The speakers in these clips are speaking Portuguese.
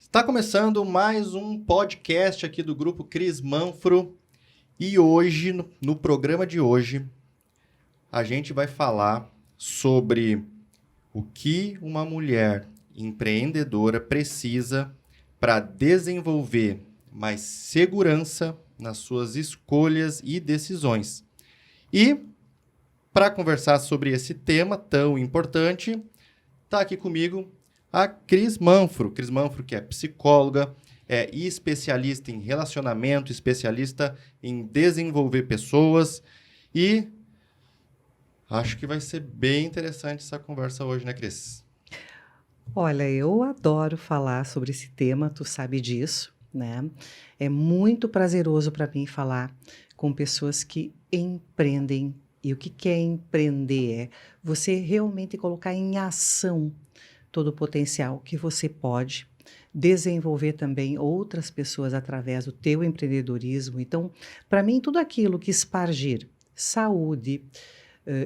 Está começando mais um podcast aqui do Grupo Cris Manfro e hoje, no programa de hoje, a gente vai falar sobre o que uma mulher empreendedora precisa para desenvolver mais segurança nas suas escolhas e decisões. E para conversar sobre esse tema tão importante, está aqui comigo a Cris Manfro. Cris Manfro, que é psicóloga, é especialista em relacionamento, especialista em desenvolver pessoas. E acho que vai ser bem interessante essa conversa hoje, né, Cris? Olha, eu adoro falar sobre esse tema, tu sabe disso, né? É muito prazeroso para mim falar com pessoas que empreendem. E o que é empreender? É você realmente colocar em ação todo o potencial que você pode desenvolver também outras pessoas através do teu empreendedorismo. Então, para mim, tudo aquilo que espargir saúde,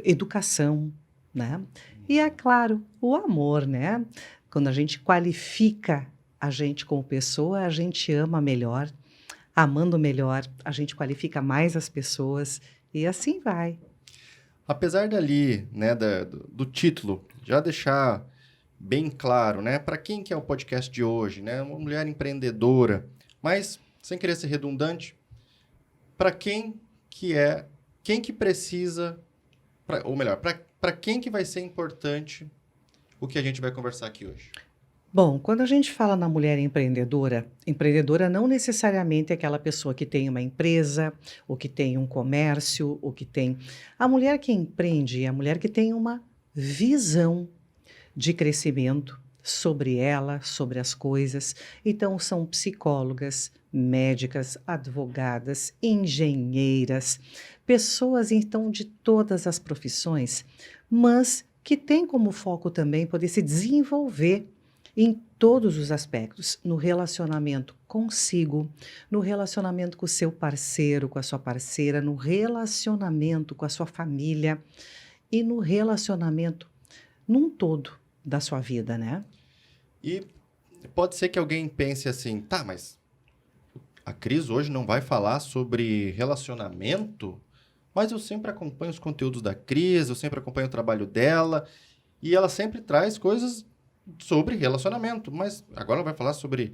educação, né? E é claro, o amor, né? Quando a gente qualifica a gente como pessoa, a gente ama melhor, amando melhor, a gente qualifica mais as pessoas e assim vai. Apesar dali, né, do título, já deixar bem claro, né, para quem que é o podcast de hoje, né, uma mulher empreendedora, mas sem querer ser redundante, para quem que precisa, ou melhor, para quem que vai ser importante o que a gente vai conversar aqui hoje? Bom, quando a gente fala na mulher empreendedora, empreendedora não necessariamente é aquela pessoa que tem uma empresa, ou que tem um comércio, ou que tem... A mulher que empreende é a mulher que tem uma visão de crescimento sobre ela, sobre as coisas. Então, são psicólogas, médicas, advogadas, engenheiras, pessoas, então, de todas as profissões, mas que têm como foco também poder se desenvolver em todos os aspectos, no relacionamento consigo, no relacionamento com o seu parceiro, com a sua parceira, no relacionamento com a sua família e no relacionamento num todo da sua vida, né? E pode ser que alguém pense assim, tá, mas a Cris hoje não vai falar sobre relacionamento, mas eu sempre acompanho os conteúdos da Cris, eu sempre acompanho o trabalho dela, e ela sempre traz coisas sobre relacionamento, mas agora ela vai falar sobre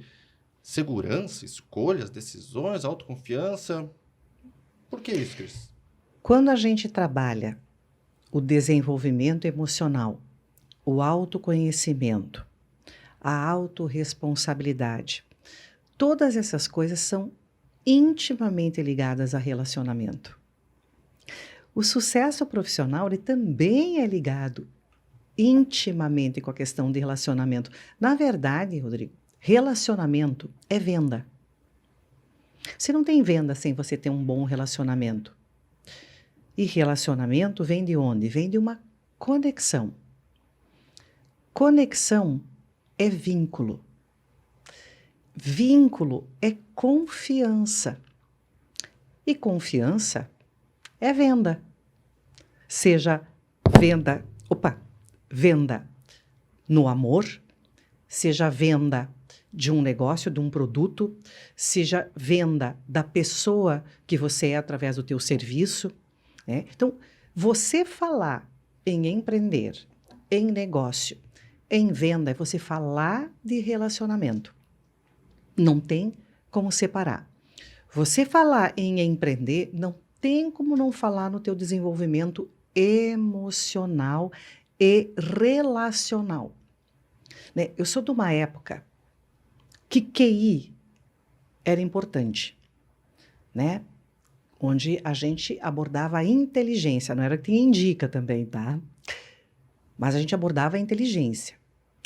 segurança, escolhas, decisões, autoconfiança. Por que isso, Cris? Quando a gente trabalha o desenvolvimento emocional, o autoconhecimento, a autorresponsabilidade, todas essas coisas são intimamente ligadas a relacionamento. O sucesso profissional ele também é ligado intimamente com a questão de relacionamento. Na verdade, Rodrigo, relacionamento é venda. Você não tem venda sem você ter um bom relacionamento. E relacionamento vem de onde? Vem de uma conexão. Conexão é vínculo. Vínculo é confiança. E confiança é venda. Seja venda no amor, seja venda de um negócio, de um produto, seja venda da pessoa que você é através do teu serviço, né? Então, você falar em empreender, em negócio, em venda, é você falar de relacionamento. Não tem como separar. Você falar em empreender, não tem como não falar no teu desenvolvimento emocional e relacional. Né? Eu sou de uma época que QI era importante, né? Onde a gente abordava a inteligência, não era que tinha indica também, tá? Mas a gente abordava a inteligência.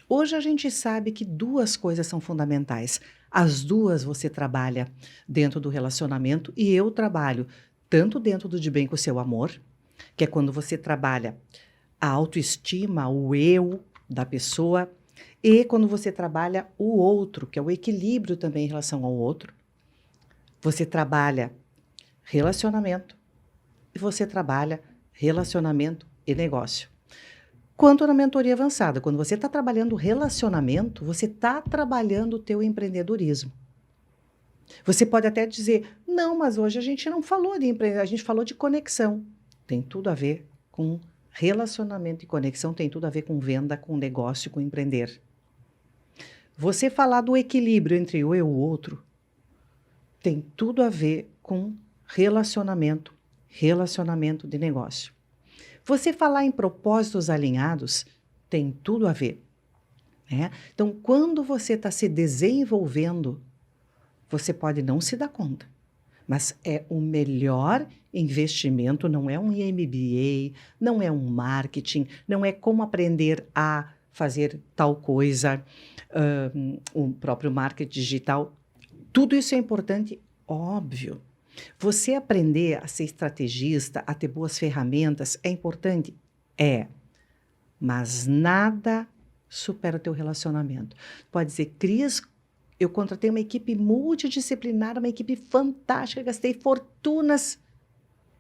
Hoje a gente sabe que duas coisas são fundamentais. As duas você trabalha dentro do relacionamento e eu trabalho tanto dentro do de bem com o seu amor, que é quando você trabalha a autoestima, o eu da pessoa, e quando você trabalha o outro, que é o equilíbrio também em relação ao outro. Você trabalha relacionamento e você trabalha relacionamento e negócio. quanto na mentoria avançada. Quando você está trabalhando relacionamento, você está trabalhando o teu empreendedorismo. Você pode até dizer, não, mas hoje a gente não falou de empreendedorismo, a gente falou de conexão. Tem tudo a ver com relacionamento e conexão, tem tudo a ver com venda, com negócio, com empreender. Você falar do equilíbrio entre eu e o outro tem tudo a ver com relacionamento de negócio. Você falar em propósitos alinhados tem tudo a ver, né? Então, quando você está se desenvolvendo, você pode não se dar conta, mas é o melhor investimento, não é um MBA, não é um marketing, não é como aprender a fazer tal coisa, o próprio marketing digital. Tudo isso é importante, óbvio. Você aprender a ser estrategista, a ter boas ferramentas, é importante? É. Mas nada supera o teu relacionamento. Pode dizer, Cris, eu contratei uma equipe multidisciplinar, uma equipe fantástica, gastei fortunas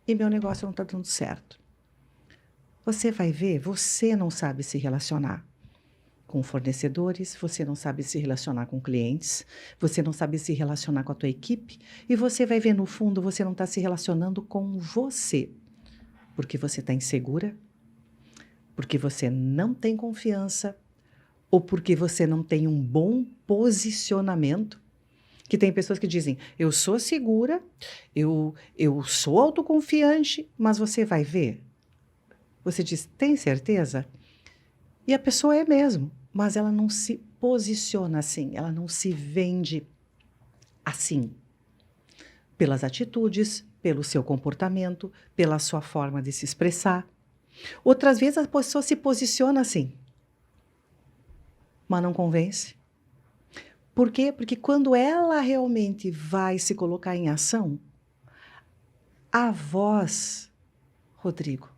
e meu negócio não está dando certo. Você vai ver, você não sabe se relacionar com fornecedores, você não sabe se relacionar com clientes, você não sabe se relacionar com a tua equipe e você vai ver, no fundo, você não está se relacionando com você, porque você está insegura, porque você não tem confiança ou porque você não tem um bom posicionamento. Que tem pessoas que dizem, eu sou segura, eu sou autoconfiante, mas você vai ver. Você diz, tem certeza? E a pessoa é mesmo, mas ela não se posiciona assim, ela não se vende assim. Pelas atitudes, pelo seu comportamento, pela sua forma de se expressar. Outras vezes a pessoa se posiciona assim, mas não convence. Por quê? Porque quando ela realmente vai se colocar em ação, a voz, Rodrigo,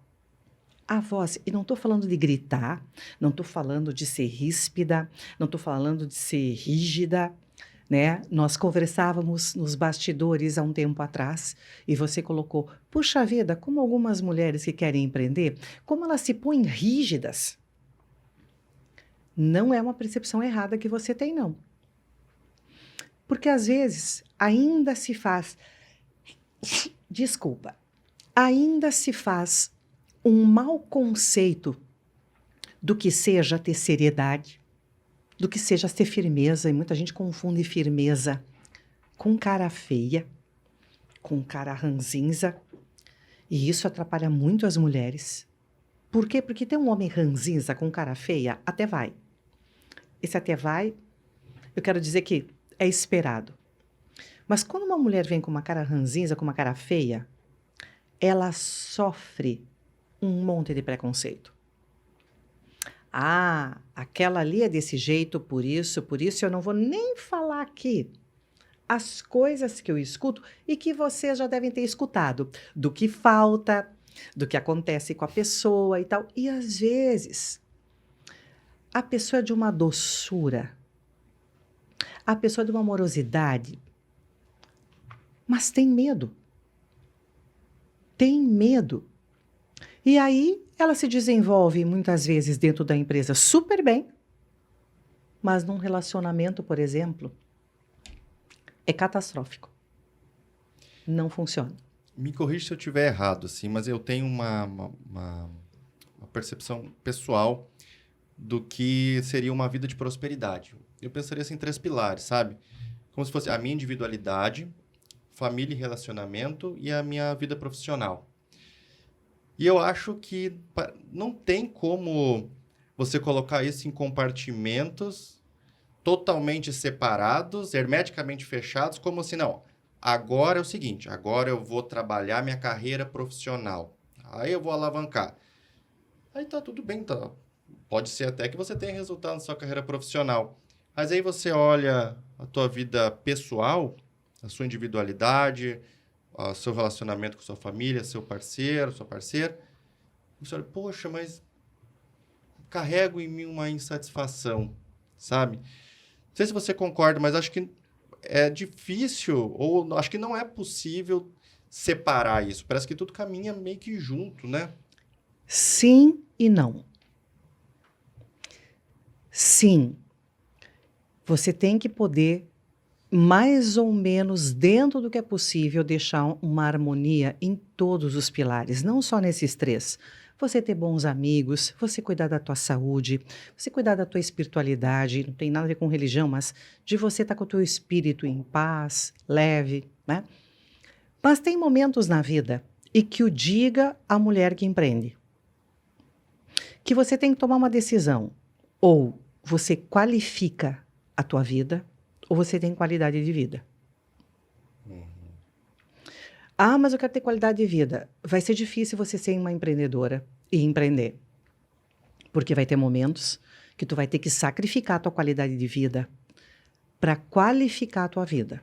a voz, e não estou falando de gritar, não estou falando de ser ríspida, não estou falando de ser rígida, né? Nós conversávamos nos bastidores há um tempo atrás e você colocou, puxa vida, como algumas mulheres que querem empreender, como elas se põem rígidas. Não é uma percepção errada que você tem, não. Porque às vezes ainda se faz, ainda se faz um mau conceito do que seja ter seriedade, do que seja ter firmeza, e muita gente confunde firmeza com cara feia, com cara ranzinza, e isso atrapalha muito as mulheres. Por quê? Porque ter um homem ranzinza com cara feia, até vai. Esse até vai, eu quero dizer que é esperado. Mas quando uma mulher vem com uma cara ranzinza, com uma cara feia, ela sofre um monte de preconceito. Ah, aquela ali é desse jeito, por isso eu não vou nem falar aqui as coisas que eu escuto e que vocês já devem ter escutado, do que falta, do que acontece com a pessoa e tal. E às vezes, a pessoa é de uma doçura, a pessoa é de uma amorosidade, mas tem medo. Tem medo. E aí, ela se desenvolve muitas vezes dentro da empresa super bem, mas num relacionamento, por exemplo, é catastrófico. Não funciona. Me corrija se eu estiver errado, assim, mas eu tenho uma percepção pessoal do que seria uma vida de prosperidade. Eu pensaria assim em 3 pilares, sabe? Como se fosse a minha individualidade, família e relacionamento e a minha vida profissional. E eu acho que não tem como você colocar isso em compartimentos totalmente separados, hermeticamente fechados, como assim, não, agora é o seguinte, agora eu vou trabalhar minha carreira profissional, aí eu vou alavancar. Aí tá tudo bem, tá? Pode ser até que você tenha resultado na sua carreira profissional, mas aí você olha a tua vida pessoal, a sua individualidade, o seu relacionamento com sua família, seu parceiro, sua parceira. Você olha, poxa, mas carrego em mim uma insatisfação, sabe? Não sei se você concorda, mas acho que é difícil, ou acho que não é possível separar isso. Parece que tudo caminha meio que junto, né? Sim e não. sim, você tem que poder, mais ou menos dentro do que é possível, deixar uma harmonia em todos os pilares, não só nesses três. Você ter bons amigos, você cuidar da tua saúde, você cuidar da tua espiritualidade, não tem nada a ver com religião, mas de você estar com o teu espírito em paz, leve, né? Mas tem momentos na vida, e que o diga a mulher que empreende, que você tem que tomar uma decisão. Ou você qualifica a tua vida, ou você tem qualidade de vida. Ah, mas eu quero ter qualidade de vida. Vai ser difícil você ser uma empreendedora e empreender. Porque vai ter momentos que tu vai ter que sacrificar a tua qualidade de vida para qualificar a tua vida.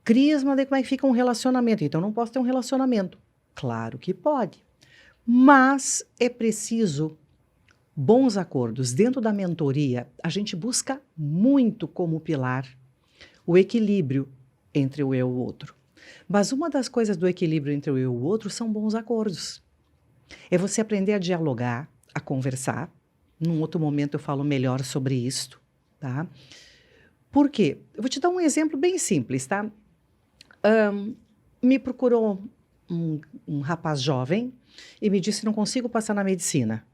Cris, mas daí como é que fica um relacionamento? Então, não posso ter um relacionamento. Claro que pode. Mas é preciso bons acordos. Dentro da mentoria, a gente busca muito como pilar o equilíbrio entre o eu e o outro. Mas uma das coisas do equilíbrio entre o eu e o outro são bons acordos. É você aprender a dialogar, a conversar. Num outro momento eu falo melhor sobre isso, tá? Por quê? Eu vou te dar um exemplo bem simples, tá? Me procurou um rapaz jovem e me disse: não consigo passar na medicina.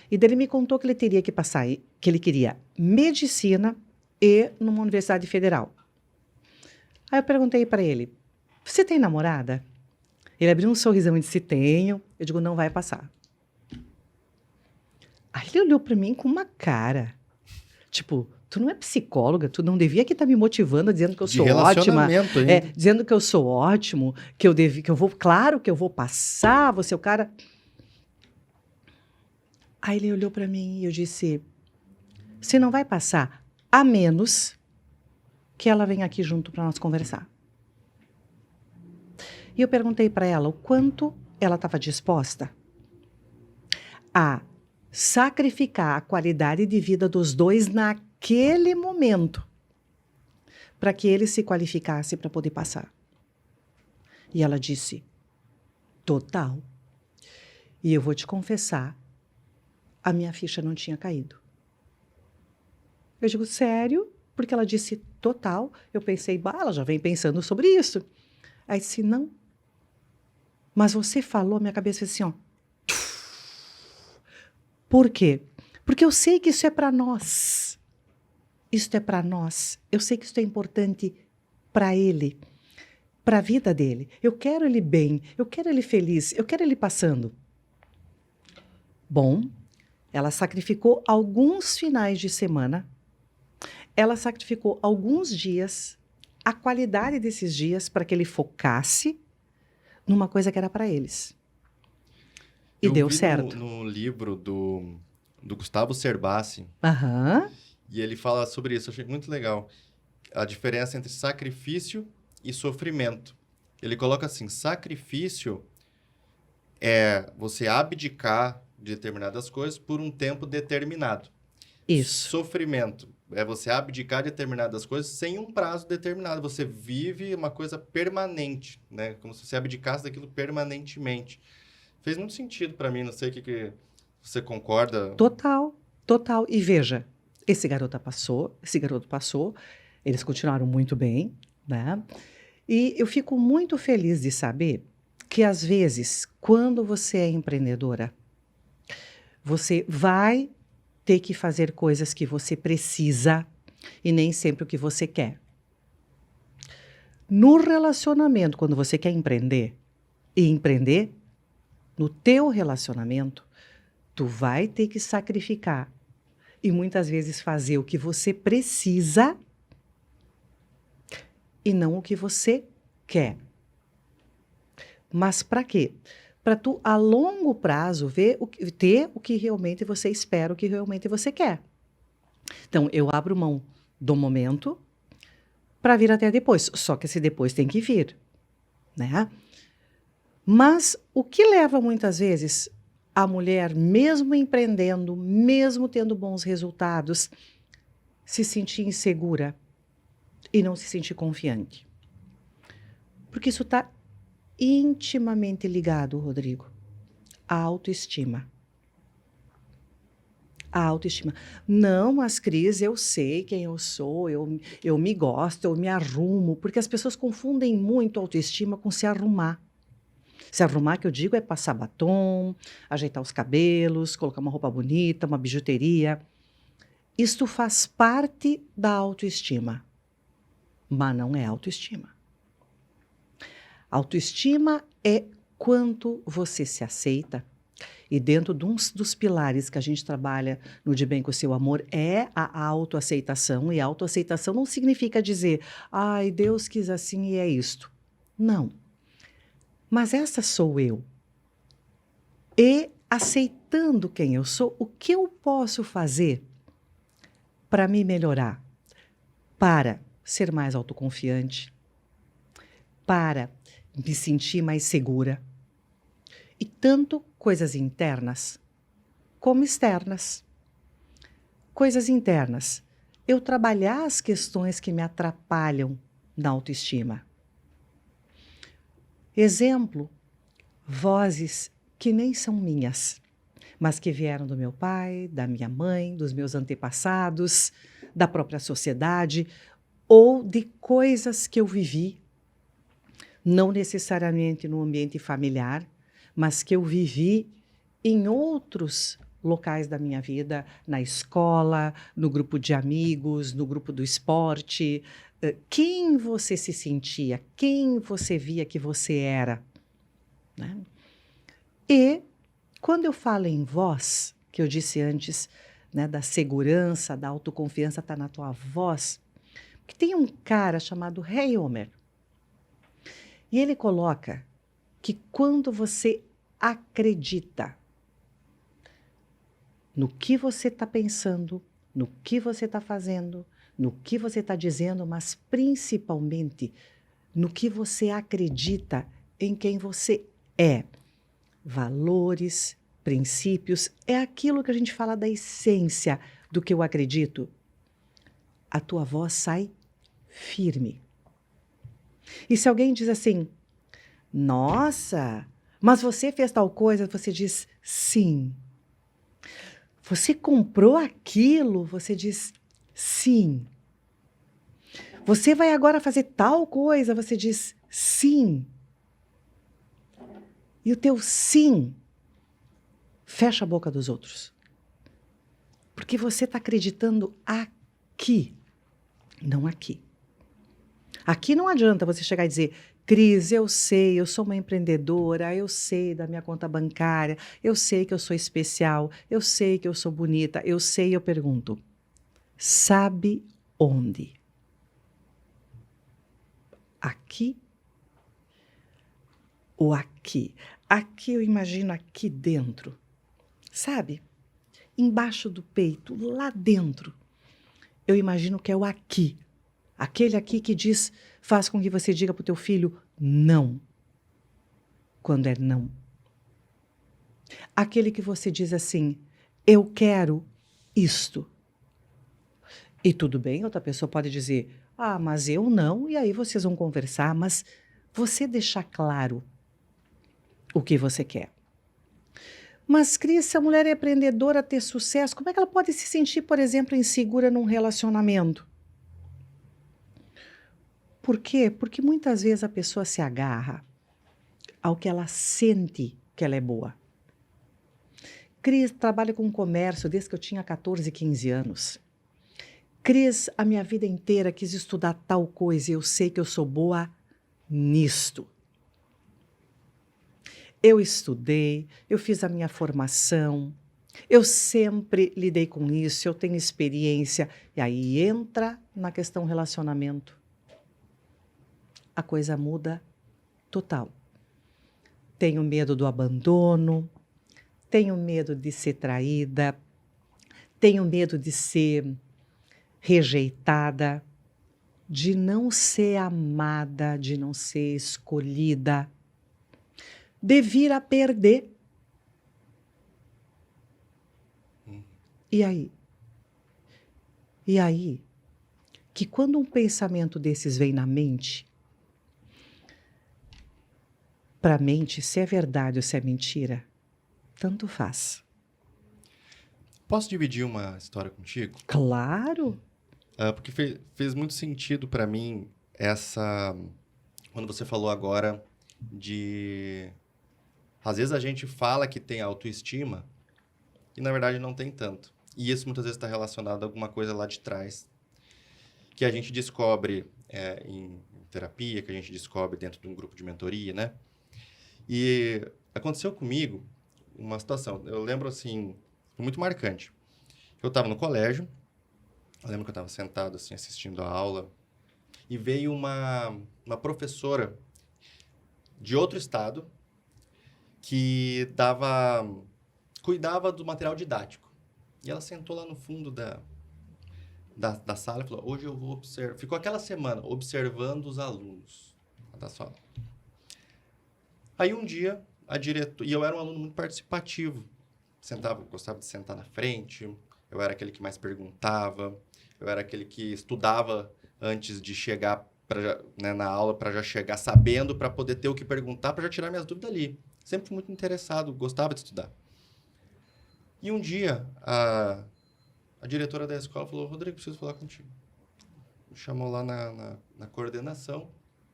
E daí ele me contou que ele teria que passar, que ele queria medicina e numa universidade federal. Aí eu perguntei para ele: você tem namorada? Ele abriu um sorrisão e disse: tenho. Eu digo: não vai passar. Aí ele olhou para mim com uma cara, tipo, tu não é psicóloga, tu não devia que estar me motivando, dizendo que eu sou ótima, dizendo que eu sou ótimo, que eu vou, claro que eu vou passar, você é o cara. Aí ele olhou para mim e eu disse: você não vai passar, a menos que ela venha aqui junto para nós conversar. E eu perguntei para ela o quanto ela estava disposta a sacrificar a qualidade de vida dos dois naquele momento para que ele se qualificasse para poder passar. E ela disse: total. E eu vou te confessar, a minha ficha não tinha caído. Eu digo: sério? Porque ela disse total. Eu pensei: bah, ela já vem pensando sobre isso. Aí disse: não. Mas você falou, minha cabeça fez assim, ó. Por quê? Porque eu sei que isso é para nós. Isso é para nós. Eu sei que isso é importante para ele, para a vida dele. Eu quero ele bem, eu quero ele feliz, eu quero ele passando. Bom, ela sacrificou alguns finais de semana, ela sacrificou alguns dias, a qualidade desses dias para que ele focasse numa coisa que era para eles. E deu certo. No livro do Gustavo Cerbasi, e ele fala sobre isso, eu achei muito legal. A diferença entre sacrifício e sofrimento. Ele coloca assim: sacrifício é você abdicar de determinadas coisas por um tempo determinado. Isso. Sofrimento é você abdicar de determinadas coisas sem um prazo determinado. Você vive uma coisa permanente, né? Como se você abdicasse daquilo permanentemente. Fez muito sentido para mim, não sei o que você concorda. Total, total. E veja, esse garoto passou, eles continuaram muito bem, né? E eu fico muito feliz de saber que, às vezes, quando você é empreendedora, você vai ter que fazer coisas que você precisa e nem sempre o que você quer. No relacionamento, quando você quer empreender, no teu relacionamento, tu vai ter que sacrificar e muitas vezes fazer o que você precisa e não o que você quer. Mas para quê? Para tu, a longo prazo, ter o que realmente você espera, o que realmente você quer. Então, eu abro mão do momento para vir até depois. Só que esse depois tem que vir, né? Mas o que leva muitas vezes a mulher, mesmo empreendendo, mesmo tendo bons resultados, se sentir insegura e não se sentir confiante? Porque isso está intimamente ligado, Rodrigo, à autoestima. A autoestima. Não, mas Cris, eu sei quem eu sou, eu me gosto, eu me arrumo, porque as pessoas confundem muito autoestima com se arrumar. Se arrumar, que eu digo, é passar batom, ajeitar os cabelos, colocar uma roupa bonita, uma bijuteria. Isto faz parte da autoestima, mas não é autoestima. Autoestima é quanto você se aceita. E dentro de um dos pilares que a gente trabalha no De Bem com o Seu Amor é a autoaceitação. E autoaceitação não significa dizer, ai, Deus quis assim e é isto. Não. Mas essa sou eu. E aceitando quem eu sou, o que eu posso fazer para me melhorar? Para ser mais autoconfiante, para me sentir mais segura. E tanto coisas internas como externas. Coisas internas. Eu trabalhar as questões que me atrapalham na autoestima. Exemplo, vozes que nem são minhas, mas que vieram do meu pai, da minha mãe, dos meus antepassados, da própria sociedade, ou de coisas que eu vivi, não necessariamente no ambiente familiar, mas que eu vivi em outros locais da minha vida, na escola, no grupo de amigos, no grupo do esporte. Quem você se sentia, quem você via que você era. Né? E quando eu falo em voz, que eu disse antes, né, da segurança, da autoconfiança está na tua voz, porque tem um cara chamado Ray Homer, e ele coloca que quando você acredita no que você está pensando, no que você está fazendo, no que você está dizendo, mas principalmente no que você acredita em quem você é. Valores, princípios, é aquilo que a gente fala da essência do que eu acredito. A tua voz sai firme. E se alguém diz assim, nossa, mas você fez tal coisa, você diz sim. Você comprou aquilo, você diz sim. Você vai agora fazer tal coisa, você diz sim. E o teu sim fecha a boca dos outros. Porque você está acreditando aqui, não aqui. Aqui não adianta você chegar e dizer, Cris, eu sei, eu sou uma empreendedora, eu sei da minha conta bancária, eu sei que eu sou especial, eu sei que eu sou bonita, eu sei, eu pergunto, sabe onde? Aqui ou aqui? Aqui eu imagino aqui dentro, sabe? Embaixo do peito, lá dentro. Eu imagino que é o aqui. Aquele aqui que diz, faz com que você diga para o teu filho não, quando é não. Aquele que você diz assim, eu quero isto. E tudo bem, outra pessoa pode dizer, ah, mas eu não, e aí vocês vão conversar, mas você deixar claro o que você quer. Mas, Cris, se a mulher é empreendedora, ter sucesso, como é que ela pode se sentir, por exemplo, insegura num relacionamento? Por quê? Porque muitas vezes a pessoa se agarra ao que ela sente que ela é boa. Cris, trabalho com comércio desde que eu tinha 14, 15 anos. Cris, a minha vida inteira quis estudar tal coisa e eu sei que eu sou boa nisto. Eu estudei, eu fiz a minha formação, eu sempre lidei com isso, eu tenho experiência. E aí entra na questão relacionamento. A coisa muda total. Tenho medo do abandono, tenho medo de ser traída, tenho medo de ser rejeitada, de não ser amada, de não ser escolhida, de vir a perder. E aí? E aí? Que quando um pensamento desses vem na mente, para a mente, se é verdade ou se é mentira, tanto faz. Posso dividir uma história contigo? Claro. Porque fez muito sentido para mim quando você falou agora de... Às vezes a gente fala que tem autoestima e, na verdade, não tem tanto. E isso muitas vezes está relacionado a alguma coisa lá de trás que a gente descobre em terapia, que a gente descobre dentro de um grupo de mentoria, né? E aconteceu comigo uma situação, eu lembro assim, foi muito marcante. Eu estava no colégio, eu lembro que eu estava sentado assim, assistindo a aula, e veio uma professora de outro estado que cuidava do material didático. E ela sentou lá no fundo da sala e falou, hoje eu vou observar... Ficou aquela semana observando os alunos da sala. Aí um dia, e eu era um aluno muito participativo. Gostava de sentar na frente, eu era aquele que mais perguntava, eu era aquele que estudava antes de chegar na aula, para já chegar sabendo, para poder ter o que perguntar, para já tirar minhas dúvidas ali. Sempre fui muito interessado, gostava de estudar. E um dia, a diretora da escola falou, Rodrigo, preciso falar contigo. Me chamou lá na coordenação,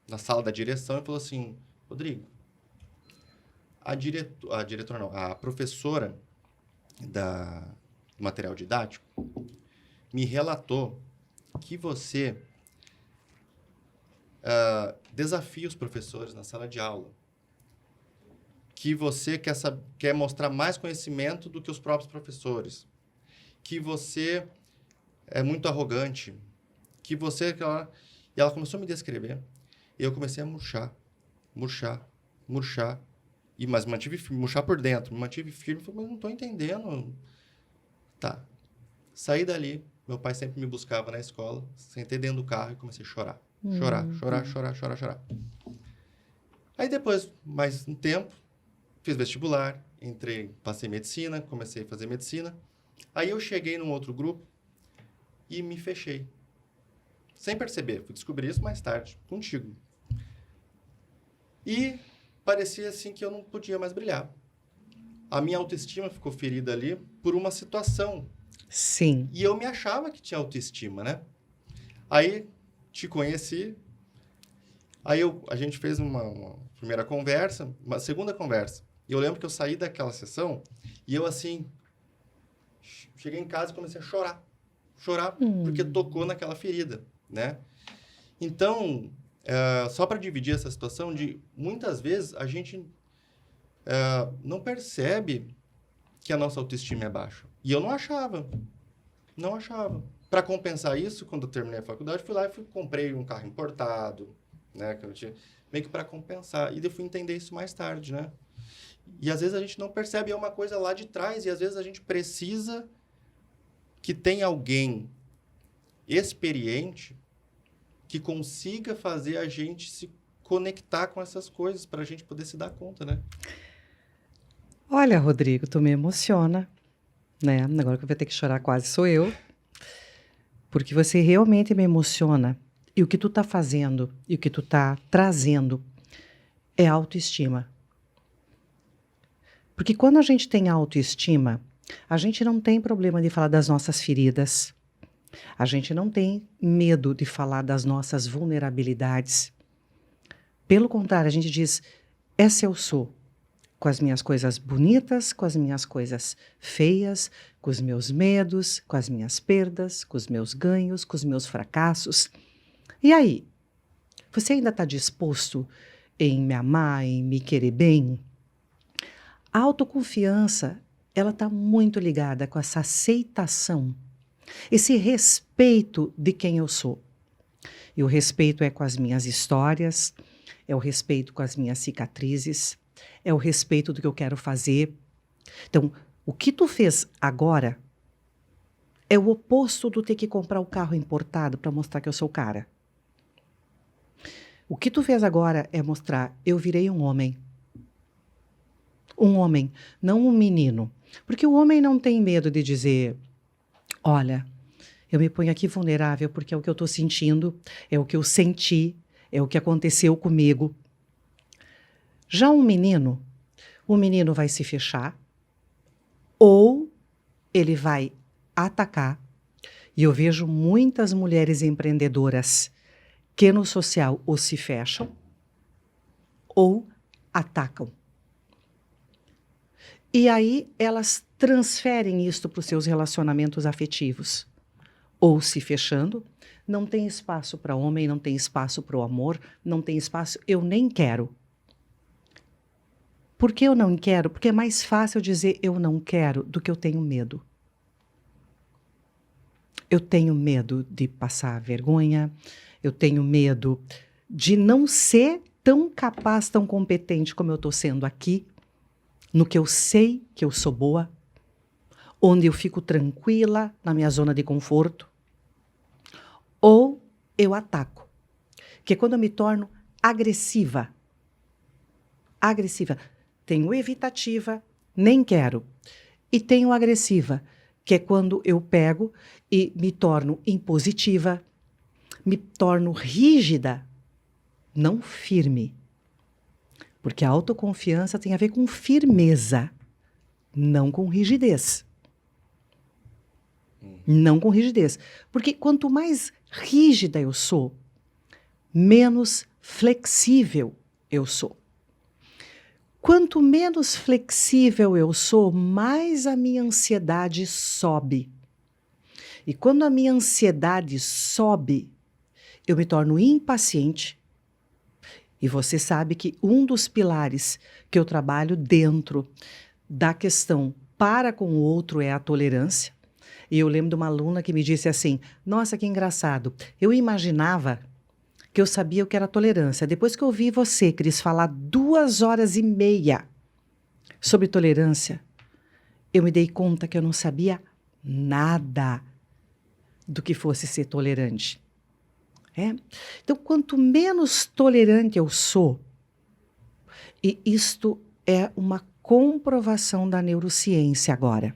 na sala da direção, e falou assim, Rodrigo, a professora do material didático me relatou que você desafia os professores na sala de aula, que você quer mostrar mais conhecimento do que os próprios professores, que você é muito arrogante, que você... E ela começou a me descrever, e eu comecei a murchar, mas mantive firme, murchar por dentro, me mantive firme, falei, mas não estou entendendo. Tá. Saí dali, meu pai sempre me buscava na escola, sentei dentro do carro e comecei a chorar. Chorar. Aí depois, mais um tempo, fiz vestibular, passei medicina, comecei a fazer medicina. Aí eu cheguei num outro grupo e me fechei. Sem perceber, fui descobrir isso mais tarde, contigo. E parecia assim que eu não podia mais brilhar. A minha autoestima ficou ferida ali por uma situação. Sim. E eu me achava que tinha autoestima, né? Aí te conheci, aí a gente fez uma primeira conversa, uma segunda conversa. E eu lembro que eu saí daquela sessão e eu assim, cheguei em casa e comecei a chorar. Porque tocou naquela ferida, né? Então, só para dividir essa situação, muitas vezes a gente não percebe que a nossa autoestima é baixa. E eu não achava. Para compensar isso, quando eu terminei a faculdade, fui lá e comprei um carro importado, né? Que eu tinha, meio que para compensar. E eu fui entender isso mais tarde, né? E às vezes a gente não percebe, é uma coisa lá de trás, e às vezes a gente precisa que tenha alguém experiente que consiga fazer a gente se conectar com essas coisas, para a gente poder se dar conta, né? Olha, Rodrigo, tu me emociona, né? Agora que eu vou ter que chorar quase sou eu, porque você realmente me emociona. E o que tu tá fazendo, e o que tu tá trazendo é autoestima. Porque quando a gente tem autoestima, a gente não tem problema de falar das nossas feridas. A gente não tem medo de falar das nossas vulnerabilidades. Pelo contrário, a gente diz, essa eu sou. Com as minhas coisas bonitas, com as minhas coisas feias, com os meus medos, com as minhas perdas, com os meus ganhos, com os meus fracassos. E aí? Você ainda está disposto em me amar, em me querer bem? A autoconfiança, ela está muito ligada com essa aceitação, esse respeito de quem eu sou. E o respeito é com as minhas histórias, é o respeito com as minhas cicatrizes, é o respeito do que eu quero fazer. Então, o que tu fez agora é o oposto do ter que comprar o carro importado para mostrar que eu sou o cara. O que tu fez agora é mostrar, eu virei um homem. Um homem, não um menino. Porque o homem não tem medo de dizer, olha, eu me ponho aqui vulnerável porque é o que eu estou sentindo, é o que eu senti, é o que aconteceu comigo. Já um menino, o menino vai se fechar ou ele vai atacar. E eu vejo muitas mulheres empreendedoras que no social ou se fecham ou atacam. E aí elas transferem isto para os seus relacionamentos afetivos. Ou se fechando, não tem espaço para homem, não tem espaço para o amor, não tem espaço, eu nem quero. Por que eu não quero? Porque é mais fácil dizer eu não quero do que eu tenho medo. Eu tenho medo de passar vergonha, eu tenho medo de não ser tão capaz, tão competente como eu estou sendo aqui, no que eu sei que eu sou boa, onde eu fico tranquila na minha zona de conforto, ou eu ataco, que é quando eu me torno agressiva. Agressiva. Tenho evitativa, nem quero. E tenho agressiva, que é quando eu pego e me torno impositiva, me torno rígida, não firme. Porque a autoconfiança tem a ver com firmeza, não com rigidez. Não com rigidez. Porque quanto mais rígida eu sou, menos flexível eu sou. Quanto menos flexível eu sou, mais a minha ansiedade sobe. E quando a minha ansiedade sobe, eu me torno impaciente. E você sabe que um dos pilares que eu trabalho dentro da questão para com o outro é a tolerância. E eu lembro de uma aluna que me disse assim, nossa, que engraçado, eu imaginava que eu sabia o que era tolerância. Depois que eu ouvi você, Cris, falar 2 horas e meia sobre tolerância, eu me dei conta que eu não sabia nada do que fosse ser tolerante. Então, quanto menos tolerante eu sou, e isto é uma comprovação da neurociência agora.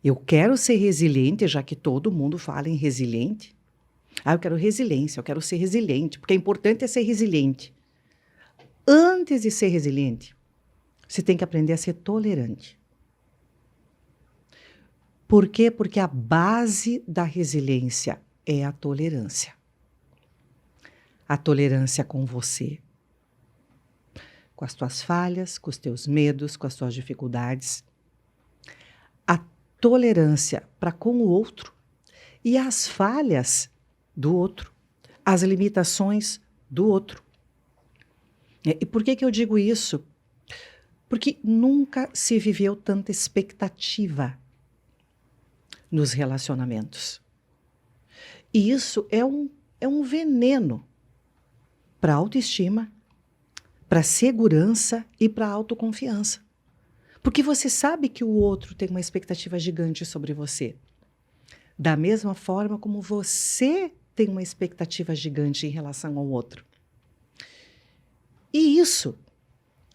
Eu quero ser resiliente, já que todo mundo fala em resiliente. Eu quero resiliência, eu quero ser resiliente, porque é importante ser resiliente. Antes de ser resiliente, você tem que aprender a ser tolerante. Por quê? Porque a base da resiliência é a tolerância. A tolerância com você, com as tuas falhas, com os teus medos, com as tuas dificuldades. A tolerância para com o outro e as falhas do outro, as limitações do outro. E por que eu digo isso? Porque nunca se viveu tanta expectativa nos relacionamentos. E isso é um veneno para a autoestima, para a segurança e para a autoconfiança. Porque você sabe que o outro tem uma expectativa gigante sobre você. Da mesma forma como você tem uma expectativa gigante em relação ao outro. E isso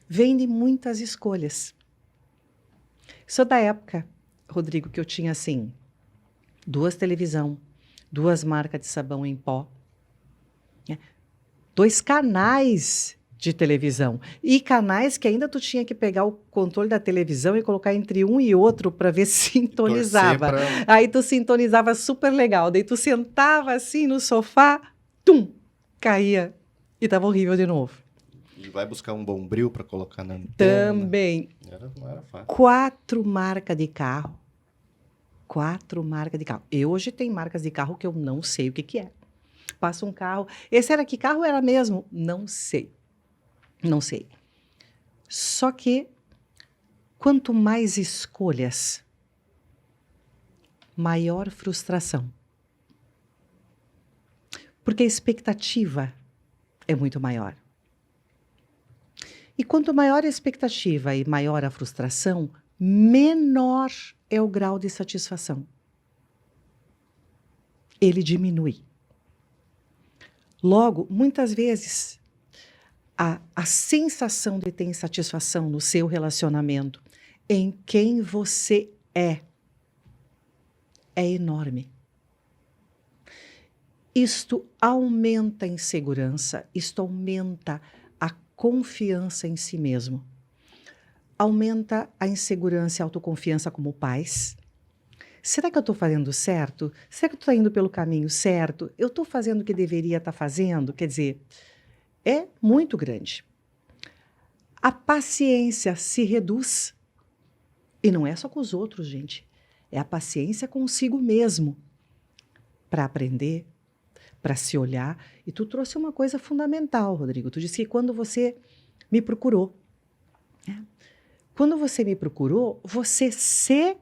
vem de muitas escolhas. Sou da época, Rodrigo, que eu tinha assim, 2 televisão, 2 marcas de sabão em pó, 2 canais de televisão. E canais que ainda tu tinha que pegar o controle da televisão e colocar entre um e outro para ver se sintonizava. Aí tu sintonizava super legal. Daí tu sentava assim no sofá, tum, caía e estava horrível de novo. E vai buscar um bombril para colocar na antena. Também. Não era fácil. 4 marcas de carro. 4 marcas de carro. E hoje tem marcas de carro que eu não sei o que é. Passa um carro. Esse era que carro era mesmo? Não sei. Não sei. Só que, quanto mais escolhas, maior frustração. Porque a expectativa é muito maior. E quanto maior a expectativa e maior a frustração, menor é o grau de satisfação. Ele diminui. Logo, muitas vezes, a sensação de ter insatisfação no seu relacionamento, em quem você é enorme. Isto aumenta a insegurança, isto aumenta a confiança em si mesmo. aumenta a insegurança e a autoconfiança como pais. Será que eu estou fazendo certo? Será que eu estou indo pelo caminho certo? Eu estou fazendo o que deveria estar fazendo? Quer dizer, é muito grande. A paciência se reduz. E não é só com os outros, gente. É a paciência consigo mesmo. Para aprender, para se olhar. E tu trouxe uma coisa fundamental, Rodrigo. Tu disse que quando você me procurou, né? Quando você me procurou, você se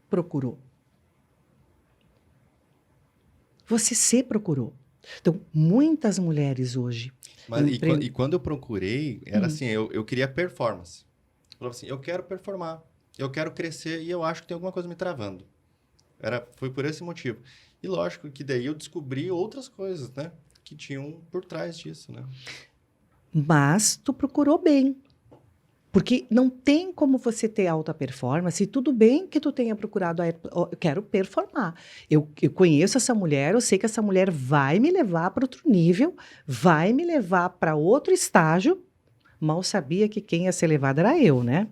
procurou. Você se procurou. Então, muitas mulheres hoje... E quando eu procurei, era assim, eu queria performance. Eu falava assim, eu quero performar, eu quero crescer e eu acho que tem alguma coisa me travando. Foi por esse motivo. E lógico que daí eu descobri outras coisas, né? Que tinham por trás disso, né? Mas tu procurou bem. Porque não tem como você ter alta performance, e tudo bem que tu tenha procurado, eu quero performar. Eu conheço essa mulher, eu sei que essa mulher vai me levar para outro nível, vai me levar para outro estágio. Mal sabia que quem ia ser levada era eu, né?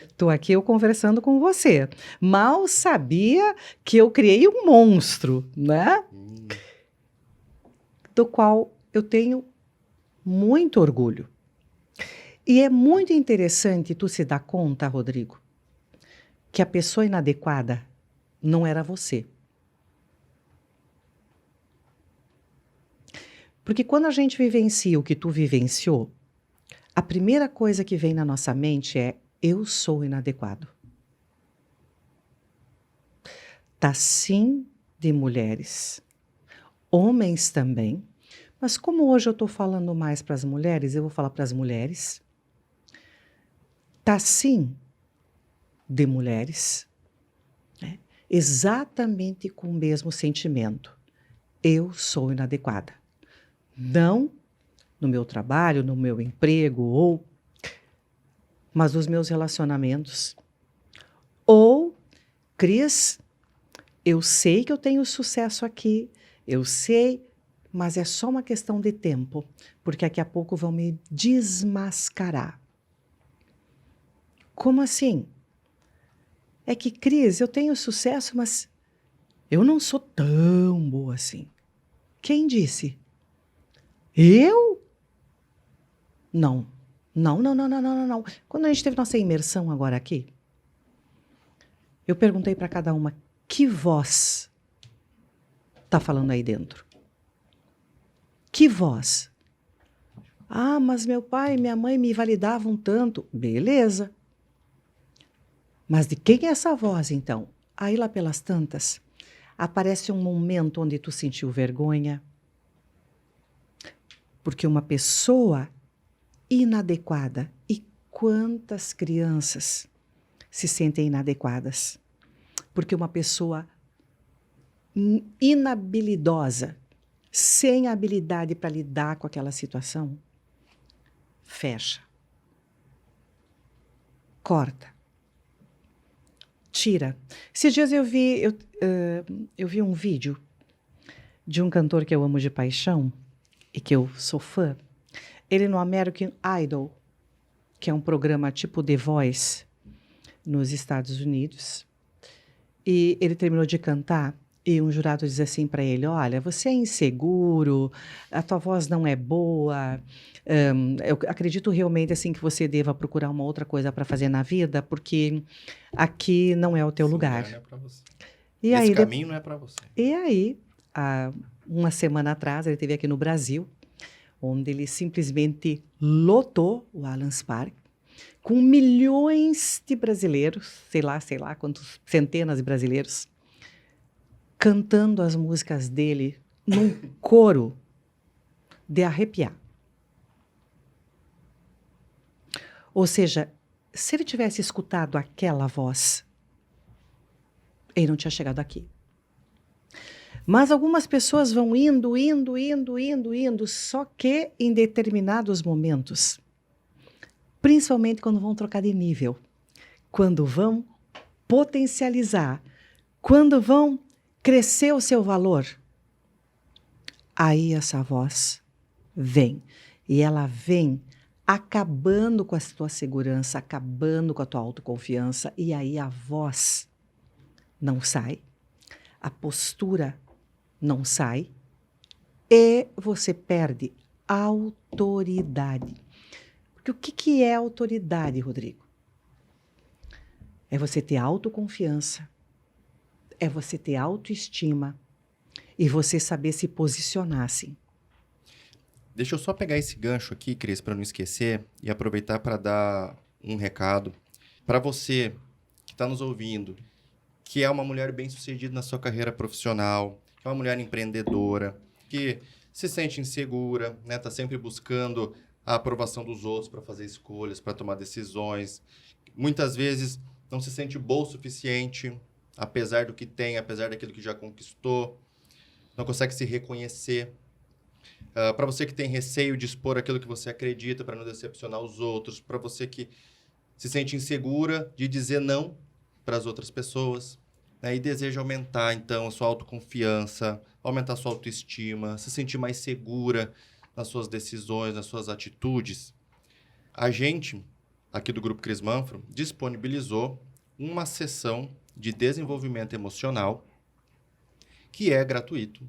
Estou aqui eu conversando com você. Mal sabia que eu criei um monstro, né? Do qual eu tenho muito orgulho. E é muito interessante tu se dar conta, Rodrigo, que a pessoa inadequada não era você. Porque quando a gente vivencia o que tu vivenciou, a primeira coisa que vem na nossa mente é: eu sou inadequado. Tá sim de mulheres, homens também, mas como hoje eu estou falando mais para as mulheres, eu vou falar para as mulheres. Tá sim de mulheres, né? Exatamente com o mesmo sentimento. Eu sou inadequada. Não no meu trabalho, no meu emprego, mas nos meus relacionamentos. Ou, Cris, eu sei que eu tenho sucesso aqui, eu sei, mas é só uma questão de tempo, porque daqui a pouco vão me desmascarar. Como assim? É que, Cris, eu tenho sucesso, mas eu não sou tão boa assim. Quem disse? Eu? Não. Não. Quando a gente teve nossa imersão agora aqui, eu perguntei para cada uma, que voz está falando aí dentro? Que voz? Ah, mas meu pai e minha mãe me validavam tanto. Beleza. Mas de quem é essa voz, então? Aí lá pelas tantas, aparece um momento onde tu sentiu vergonha. Porque uma pessoa inadequada, e quantas crianças se sentem inadequadas? Porque uma pessoa inabilidosa, sem habilidade para lidar com aquela situação, fecha, corta, tira. Esses dias eu vi um vídeo de um cantor que eu amo de paixão e que eu sou fã. Ele no American Idol, que é um programa tipo The Voice nos Estados Unidos. E ele terminou de cantar e um jurado diz assim para ele: olha, você é inseguro, a tua voz não é boa, eu acredito realmente assim que você deva procurar uma outra coisa para fazer na vida, porque aqui não é o teu lugar. Não é para você. E esse aí, caminho não é para você. E aí, uma semana atrás, ele esteve aqui no Brasil, onde ele simplesmente lotou o Allianz Parque, com milhões de brasileiros, sei lá quantos centenas de brasileiros, cantando as músicas dele num coro de arrepiar. Ou seja, se ele tivesse escutado aquela voz, ele não tinha chegado aqui. Mas algumas pessoas vão indo, só que em determinados momentos, principalmente quando vão trocar de nível, quando vão potencializar, quando vão crescer o seu valor, aí essa voz vem. E ela vem acabando com a tua segurança, acabando com a tua autoconfiança, e aí a voz não sai, a postura não sai, e você perde autoridade. Porque o que é autoridade, Rodrigo? É você ter autoconfiança, é você ter autoestima e você saber se posicionar assim. Deixa eu só pegar esse gancho aqui, Cris, para não esquecer e aproveitar para dar um recado para você que está nos ouvindo, que é uma mulher bem-sucedida na sua carreira profissional, que é uma mulher empreendedora, que se sente insegura, né? Tá sempre buscando a aprovação dos outros para fazer escolhas, para tomar decisões. Muitas vezes não se sente boa o suficiente, apesar do que tem, apesar daquilo que já conquistou, não consegue se reconhecer. Para você que tem receio de expor aquilo que você acredita para não decepcionar os outros, para você que se sente insegura de dizer não para as outras pessoas, né? E deseja aumentar, então, a sua autoconfiança, aumentar a sua autoestima, se sentir mais segura nas suas decisões, nas suas atitudes, a gente, aqui do Grupo Cris Manfro, disponibilizou uma sessão de desenvolvimento emocional que é gratuito.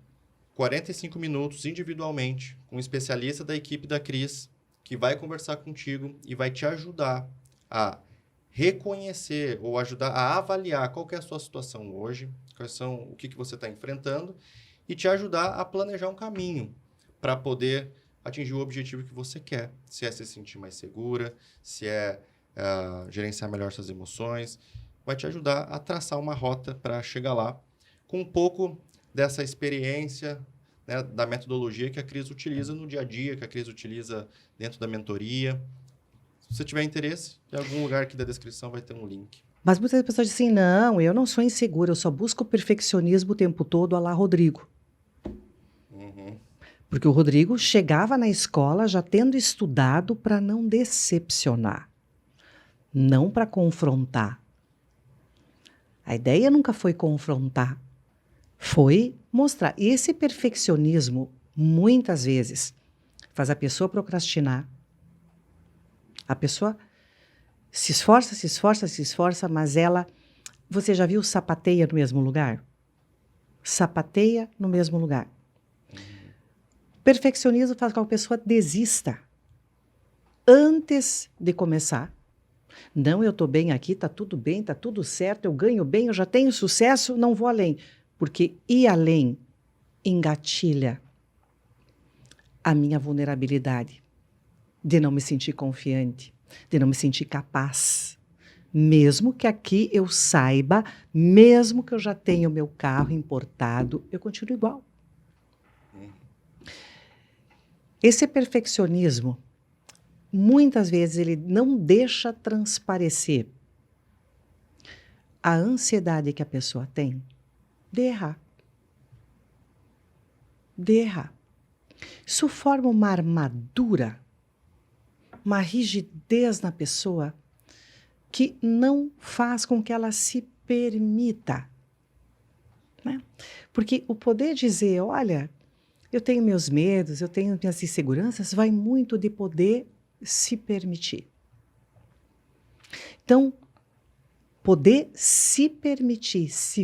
45 minutos individualmente, com um especialista da equipe da Cris, que vai conversar contigo e vai te ajudar a reconhecer ou ajudar a avaliar qual que é a sua situação hoje, o que você está enfrentando, e te ajudar a planejar um caminho para poder atingir o objetivo que você quer. Se é se sentir mais segura, se é gerenciar melhor suas emoções, vai te ajudar a traçar uma rota para chegar lá com um pouco dessa experiência, né, da metodologia que a Cris utiliza no dia a dia, que a Cris utiliza dentro da mentoria. Se você tiver interesse, em algum lugar aqui da descrição vai ter um link. Mas muitas pessoas dizem assim, não, eu não sou insegura, eu só busco o perfeccionismo o tempo todo, a lá Rodrigo. Uhum. Porque o Rodrigo chegava na escola já tendo estudado para não decepcionar, não para confrontar. A ideia nunca foi confrontar, foi mostrar. E esse perfeccionismo, muitas vezes, faz a pessoa procrastinar. A pessoa se esforça, mas ela... Você já viu sapateia no mesmo lugar? Sapateia no mesmo lugar. Perfeccionismo faz com que a pessoa desista antes de começar. Não, eu estou bem aqui, está tudo bem, está tudo certo, eu ganho bem, eu já tenho sucesso, não vou além. Porque ir além engatilha a minha vulnerabilidade de não me sentir confiante, de não me sentir capaz. Mesmo que aqui eu saiba, mesmo que eu já tenha o meu carro importado, eu continuo igual. Esse perfeccionismo, muitas vezes, ele não deixa transparecer a ansiedade que a pessoa tem de errar. De errar. Isso forma uma armadura, uma rigidez na pessoa que não faz com que ela se permita. Né? Porque o poder dizer, olha, eu tenho meus medos, eu tenho minhas inseguranças, vai muito de poder se permitir. Então, poder se permitir, se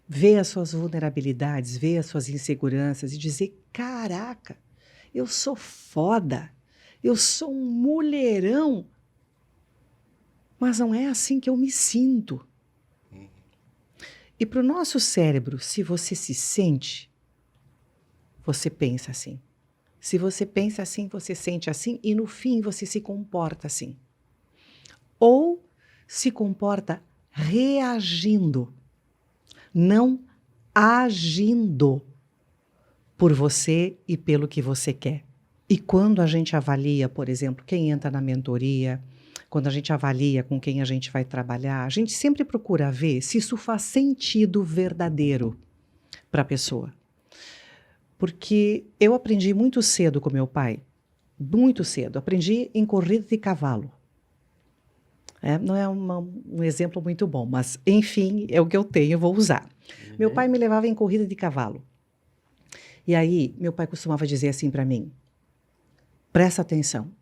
ver as suas vulnerabilidades, ver as suas inseguranças e dizer, caraca, eu sou foda, eu sou um mulherão, mas não é assim que eu me sinto. E para o nosso cérebro, se você se sente, você pensa assim. Se você pensa assim, você sente assim e no fim você se comporta assim. Ou se comporta reagindo, não agindo por você e pelo que você quer. E quando a gente avalia, por exemplo, quem entra na mentoria, quando a gente avalia com quem a gente vai trabalhar, a gente sempre procura ver se isso faz sentido verdadeiro para a pessoa. Porque eu aprendi muito cedo com meu pai, muito cedo. Aprendi em corrida de cavalo. Não é um exemplo muito bom, mas, enfim, é o que eu tenho, vou usar. Uhum. Meu pai me levava em corrida de cavalo. E aí, meu pai costumava dizer assim para mim, presta atenção,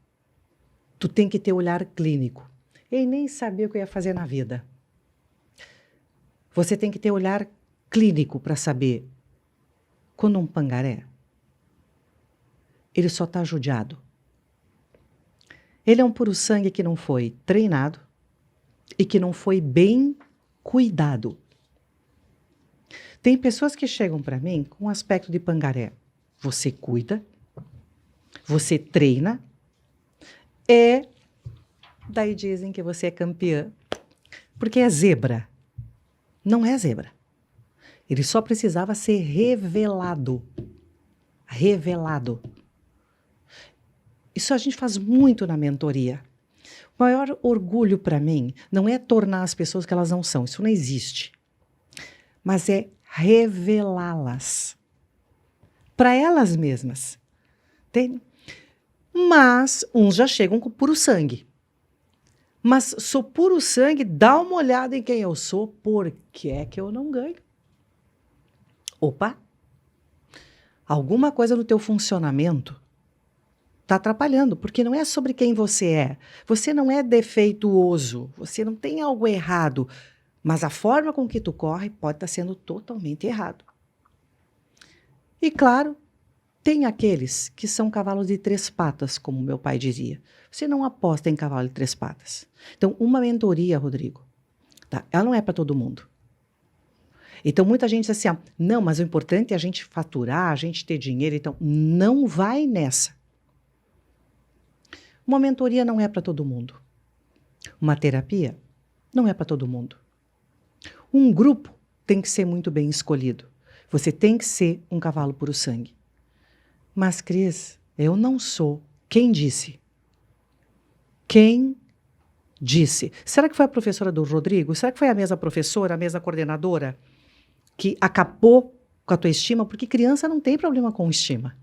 Tu tem que ter olhar clínico. Eu nem sabia o que eu ia fazer na vida. Você tem que ter olhar clínico para saber quando um pangaré, ele só está judiado. Ele é um puro sangue que não foi treinado e que não foi bem cuidado. Tem pessoas que chegam para mim com um aspecto de pangaré. Você cuida, você treina, e daí dizem que você é campeã. Porque é zebra. Não é zebra. Ele só precisava ser revelado. Revelado. Isso a gente faz muito na mentoria. O maior orgulho para mim não é tornar as pessoas que elas não são. Isso não existe. Mas é revelá-las. Para elas mesmas. Entende? Mas uns já chegam com puro sangue. Mas sou puro sangue, dá uma olhada em quem eu sou, por que é que eu não ganho? Opa! Alguma coisa no teu funcionamento está atrapalhando, porque não é sobre quem você é. Você não é defeituoso, você não tem algo errado, mas a forma com que tu corre pode estar sendo totalmente errado. E claro, tem aqueles que são cavalos de 3 patas, como meu pai dizia. Você não aposta em cavalo de 3 patas. Então, uma mentoria, Rodrigo, tá? Ela não é para todo mundo. Então, muita gente diz assim, não, mas o importante é a gente faturar, a gente ter dinheiro. Então, não vai nessa. Uma mentoria não é para todo mundo. Uma terapia não é para todo mundo. Um grupo tem que ser muito bem escolhido. Você tem que ser um cavalo puro sangue. Mas, Cris, eu não sou. Quem disse? Quem disse? Será que foi a professora do Rodrigo? Será que foi a mesma professora, a mesma coordenadora que acabou com a tua estima? Porque criança não tem problema com estima.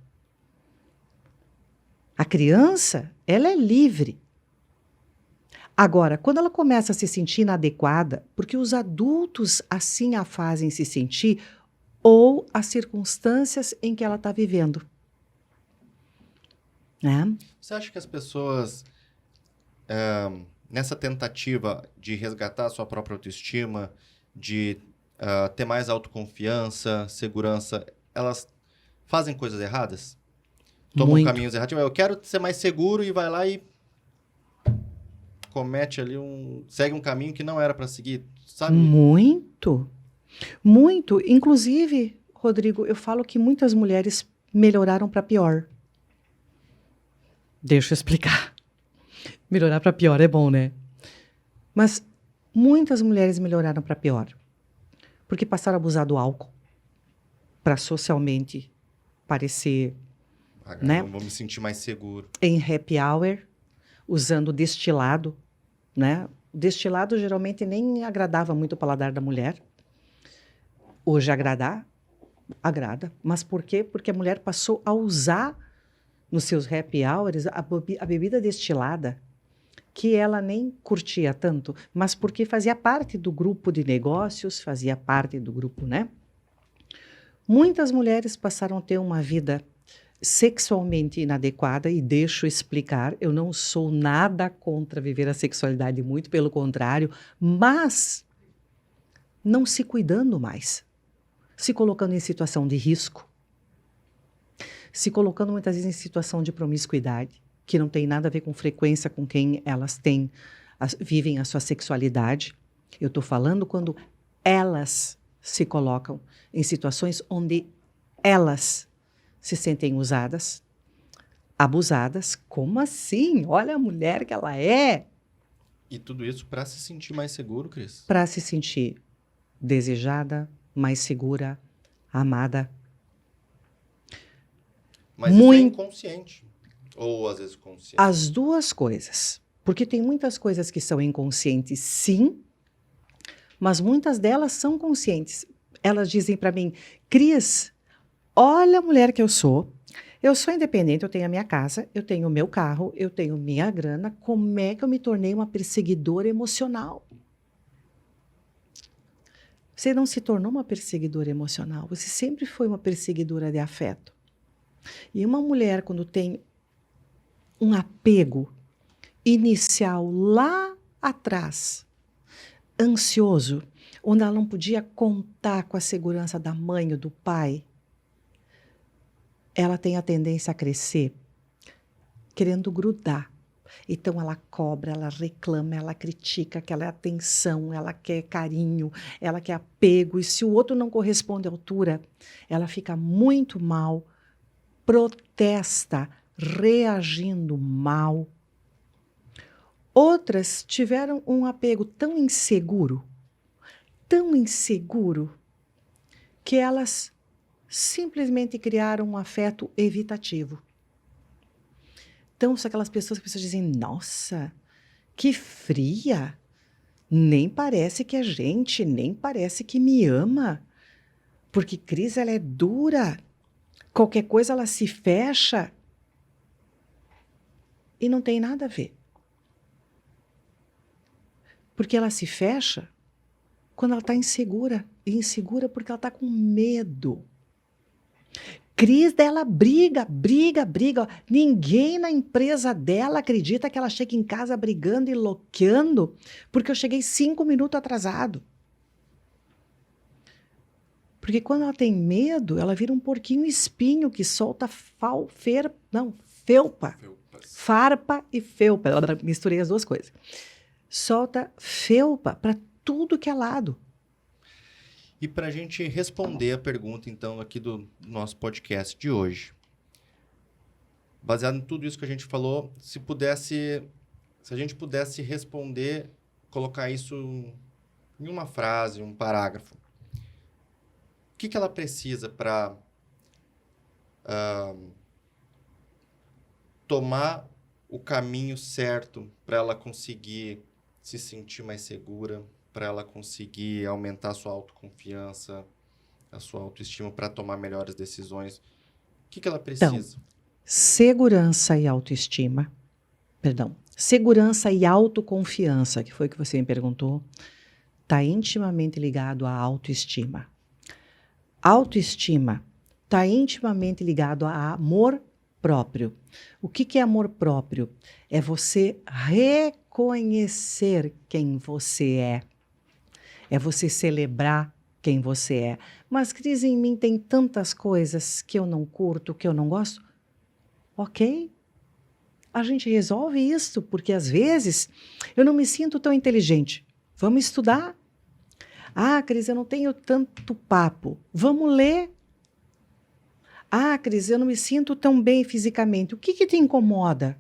A criança, ela é livre. Agora, quando ela começa a se sentir inadequada, porque os adultos assim a fazem se sentir, ou as circunstâncias em que ela está vivendo. Você acha que as pessoas, nessa tentativa de resgatar a sua própria autoestima, de ter mais autoconfiança, segurança, elas fazem coisas erradas? Tomam Muito. caminhos errados? Eu quero ser mais seguro e vai lá e comete ali segue um caminho que não era para seguir, sabe? Muito. Muito. Inclusive, Rodrigo, eu falo que muitas mulheres melhoraram para pior. Deixa eu explicar. Melhorar para pior é bom, né? Mas muitas mulheres melhoraram para pior. Porque passaram a abusar do álcool para socialmente parecer, né? Não vou me sentir mais seguro. Em happy hour, usando destilado, né? O destilado geralmente nem agradava muito o paladar da mulher. Hoje agrada. Mas por quê? Porque a mulher passou a usar nos seus happy hours a bebida destilada, que ela nem curtia tanto, mas porque fazia parte do grupo de negócios, fazia parte do grupo, né? Muitas mulheres passaram a ter uma vida sexualmente inadequada, e deixo explicar, eu não sou nada contra viver a sexualidade, muito pelo contrário, mas não se cuidando mais, se colocando em situação de risco, se colocando muitas vezes em situação de promiscuidade, que não tem nada a ver com frequência com quem elas vivem a sua sexualidade. Eu estou falando quando elas se colocam em situações onde elas se sentem usadas, abusadas. Como assim? Olha a mulher que ela é. E tudo isso para se sentir mais seguro, Cris? Para se sentir desejada, mais segura, amada. Mas isso é inconsciente. Ou às vezes consciente. As duas coisas. Porque tem muitas coisas que são inconscientes, sim, mas muitas delas são conscientes. Elas dizem para mim, Cris, olha a mulher que eu sou independente, eu tenho a minha casa, eu tenho o meu carro, eu tenho minha grana, como é que eu me tornei uma perseguidora emocional? Você não se tornou uma perseguidora emocional, você sempre foi uma perseguidora de afeto. E uma mulher, quando tem um apego inicial lá atrás, ansioso, onde ela não podia contar com a segurança da mãe ou do pai, ela tem a tendência a crescer querendo grudar. Então ela cobra, ela reclama, ela critica, quer atenção, ela quer carinho, ela quer apego. E se o outro não corresponde à altura, ela fica muito mal, protesta, reagindo mal. Outras tiveram um apego tão inseguro, que elas simplesmente criaram um afeto evitativo. Então, são aquelas pessoas que as pessoas dizem, nossa, que fria, nem parece que é gente, nem parece que me ama, porque Cris, ela é dura, qualquer coisa ela se fecha, e não tem nada a ver. Porque ela se fecha quando ela está insegura, e insegura porque ela está com medo. Cris dela briga. Ninguém na empresa dela acredita que ela chega em casa brigando e loqueando porque eu cheguei 5 minutos atrasado. Porque quando ela tem medo, ela vira um porquinho espinho que solta felpa. Farpa e felpa. Eu misturei as duas coisas. Solta felpa para tudo que é lado. E para a gente responder a pergunta, então, aqui do nosso podcast de hoje, baseado em tudo isso que a gente falou, se a gente pudesse responder, colocar isso em uma frase, um parágrafo, o que ela precisa para tomar o caminho certo para ela conseguir se sentir mais segura, para ela conseguir aumentar a sua autoconfiança, a sua autoestima, para tomar melhores decisões? O que ela precisa? Então, segurança e autoestima. Segurança e autoconfiança, que foi o que você me perguntou, está intimamente ligado à autoestima. Autoestima está intimamente ligado a amor próprio. O que é amor próprio? É você reconhecer quem você é. É você celebrar quem você é. Mas, Cris, em mim tem tantas coisas que eu não curto, que eu não gosto. Ok. A gente resolve isso, porque às vezes eu não me sinto tão inteligente. Vamos estudar. Ah, Cris, eu não tenho tanto papo. Vamos ler. Ah, Cris, eu não me sinto tão bem fisicamente. O que te incomoda?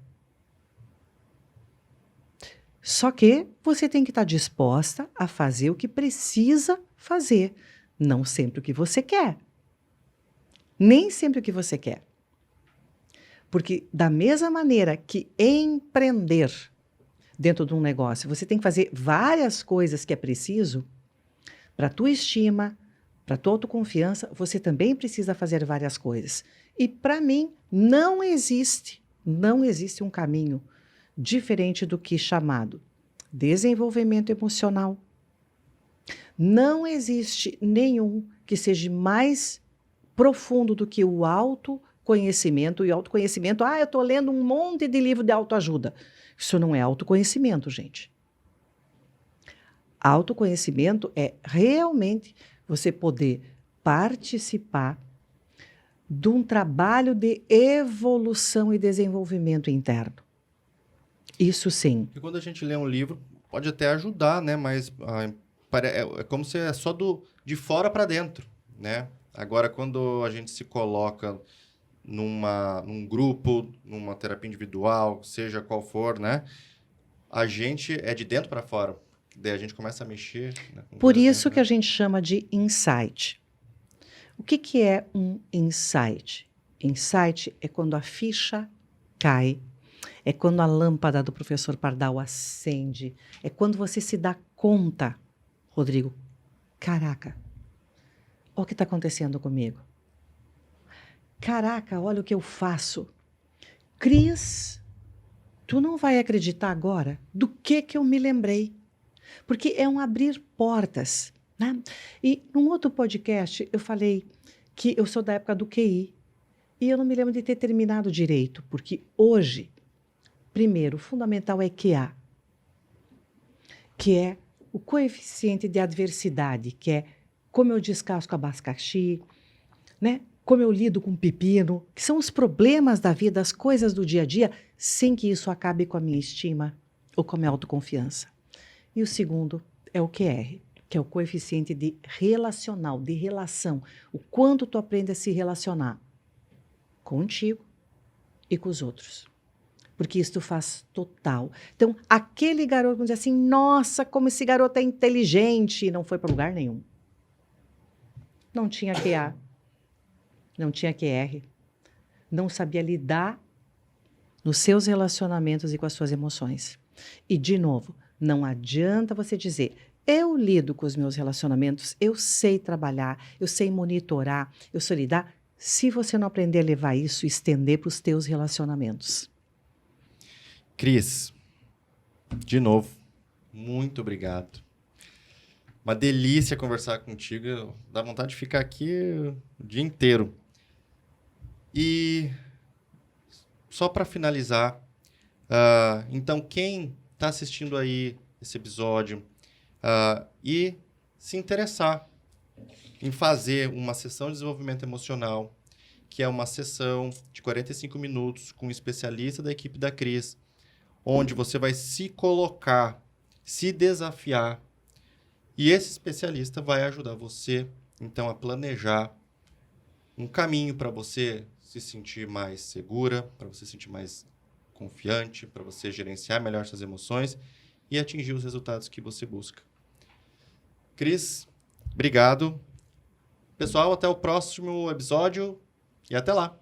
Só que você tem que estar disposta a fazer o que precisa fazer, não sempre o que você quer. Nem sempre o que você quer. Porque da mesma maneira que empreender dentro de um negócio, você tem que fazer várias coisas que é preciso para a tua estima, para a tua autoconfiança, você também precisa fazer várias coisas. E para mim não existe um caminho diferente do que chamado desenvolvimento emocional. Não existe nenhum que seja mais profundo do que o autoconhecimento. E autoconhecimento, eu estou lendo um monte de livro de autoajuda. Isso não é autoconhecimento, gente. Autoconhecimento é realmente você poder participar de um trabalho de evolução e desenvolvimento interno. Isso sim. Porque quando a gente lê um livro, pode até ajudar, né? Mas é como se é só de fora para dentro, né? Agora, quando a gente se coloca num grupo, numa terapia individual, seja qual for, né? A gente é de dentro para fora. Daí a gente começa a mexer. Né, por isso que a gente chama de insight. O que é um insight? Insight é quando a ficha cai. É quando a lâmpada do professor Pardal acende. É quando você se dá conta, Rodrigo, caraca, olha o que está acontecendo comigo. Caraca, olha o que eu faço. Cris, tu não vai acreditar agora do que eu me lembrei. Porque é um abrir portas, né? E num outro podcast eu falei que eu sou da época do QI. E eu não me lembro de ter terminado direito, porque hoje, Primeiro, o fundamental é QA, que é o coeficiente de adversidade, que é como eu descasco abacaxi, né? Como eu lido com pepino, que são os problemas da vida, as coisas do dia a dia, sem que isso acabe com a minha estima ou com a minha autoconfiança. E o segundo é o QR, que é o coeficiente de relacional, de relação. O quanto tu aprende a se relacionar contigo e com os outros. Porque isso tu faz total. Então, aquele garoto, vamos dizer assim, nossa, como esse garoto é inteligente, e não foi para lugar nenhum. Não tinha QA, não tinha QR, não sabia lidar nos seus relacionamentos e com as suas emoções. E, de novo, não adianta você dizer, eu lido com os meus relacionamentos, eu sei trabalhar, eu sei monitorar, eu sei lidar, se você não aprender a levar isso e estender para os teus relacionamentos. Cris, de novo, muito obrigado. Uma delícia conversar contigo. Dá vontade de ficar aqui o dia inteiro. E só para finalizar, então quem está assistindo aí esse episódio e se interessar em fazer uma sessão de desenvolvimento emocional, que é uma sessão de 45 minutos com um especialista da equipe da Cris, onde você vai se colocar, se desafiar, e esse especialista vai ajudar você, então, a planejar um caminho para você se sentir mais segura, para você se sentir mais confiante, para você gerenciar melhor suas emoções e atingir os resultados que você busca. Cris, obrigado. Pessoal, até o próximo episódio e até lá!